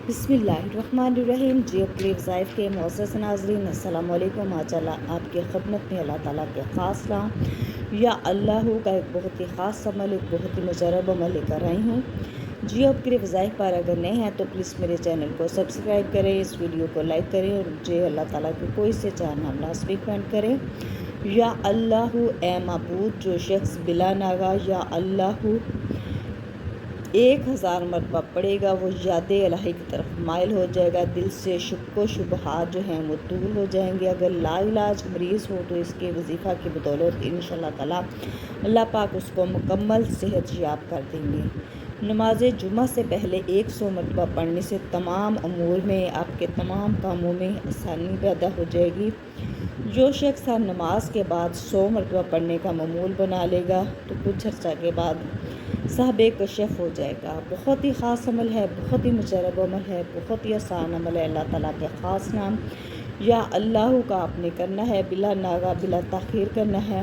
بسم اللہ الرحمن الرحیم۔ جیو کے وظائف کے معزز ناظرین، السلام علیکم۔ ماشاءاللہ آپ کی خدمت میں اللہ تعالیٰ کے خاص نام یا اللہ کا ایک بہت ہی خاص عمل، ایک بہت ہی مجرب عمل لے کر آئی ہوں۔ جیو کے وظائف پر اگر نئے ہیں تو پلیز میرے چینل کو سبسکرائب کریں، اس ویڈیو کو لائک کریں اور مجھے اللہ تعالیٰ کی کوئی سے چار نام ناسبک پینٹ کریں۔ یا اللہ اے معبود، جو شخص بلا ناغہ یا اللہ 1000 مرتبہ پڑھے گا وہ یاد الہی کی طرف مائل ہو جائے گا، دل سے شک و شبہات جو ہیں وہ دور ہو جائیں گے۔ اگر لا علاج مریض ہو تو اس کے وظیفہ کی بدولت انشاءاللہ تعالیٰ اللہ پاک اس کو مکمل صحت یاب کر دیں گے۔ نماز جمعہ سے پہلے 100 مرتبہ پڑھنے سے تمام امور میں، آپ کے تمام کاموں میں آسانی پیدا ہو جائے گی۔ جو شخص ہر نماز کے بعد 100 مرتبہ پڑھنے کا معمول بنا لے گا تو کچھ عرصہ کے بعد صاحب کشف ہو جائے گا۔ بہت ہی خاص عمل ہے، بہت ہی مجرب عمل ہے، بہت ہی آسان عمل ہے۔ اللہ تعالیٰ کے خاص نام یا اللہ کا آپ نے کرنا ہے، بلا ناغہ بلا تاخیر کرنا ہے۔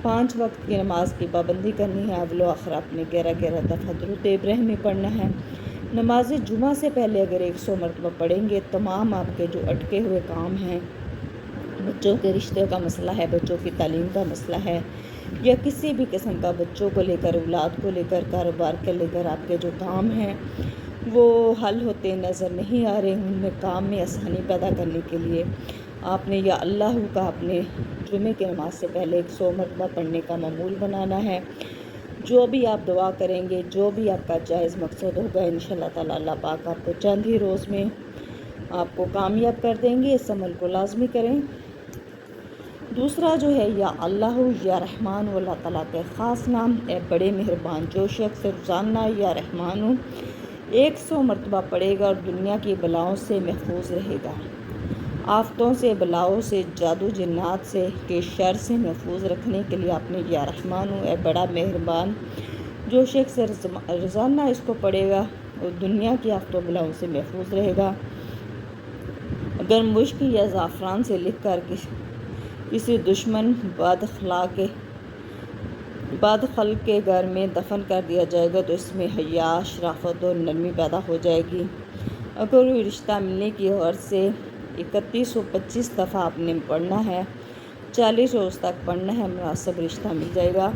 5 وقت کی نماز کی پابندی کرنی ہے، اول و آخر آپ نے 11 دفعہ درود ابراہیمی پڑھنا ہے۔ نماز جمعہ سے پہلے اگر 100 مرتبہ پڑھیں گے، تمام آپ کے جو اٹکے ہوئے کام ہیں، بچوں کے رشتے کا مسئلہ ہے، بچوں کی تعلیم کا مسئلہ ہے، یا کسی بھی قسم کا بچوں کو لے کر، اولاد کو لے کر، کاروبار کے لے کر آپ کے جو کام ہیں وہ حل ہوتے نظر نہیں آ رہے، ان میں کام میں آسانی پیدا کرنے کے لیے آپ نے یا اللہ کا اپنے جمعے کی نماز سے پہلے 100 مرتبہ پڑھنے کا معمول بنانا ہے۔ جو بھی آپ دعا کریں گے، جو بھی آپ کا جائز مقصد ہوگا، انشاءاللہ تعالیٰ اللہ پاک آپ کو چند ہی روز میں آپ کو کامیاب کر دیں گے۔ اس عمل کو لازمی کریں۔ دوسرا جو ہے یا اللہ یا رحمان، و اللہ تعالیٰ کے خاص نام اے بڑے مہربان، جو شخص روزانہ یا رحمان 100 مرتبہ پڑھے گا اور دنیا کی بلاؤں سے محفوظ رہے گا، آفتوں سے، بلاؤں سے، جادو جنات سے کے شر سے محفوظ رکھنے کے لیے آپ نے یا رحمان اے بڑا مہربان، جو شخص روزانہ اس کو پڑھے گا اور دنیا کی آفتوں بلاؤں سے محفوظ رہے گا۔ اگر مشک یا زعفران سے لکھ کر کسی دشمن بدخلق کے گھر میں دفن کر دیا جائے گا تو اس میں حیا، شرافت اور نرمی پیدا ہو جائے گی۔ اگر کوئی رشتہ ملنے کی غرض سے 3125 دفعہ آپ نے پڑھنا ہے، 40 روز تک پڑھنا ہے، مناسب رشتہ مل جائے گا۔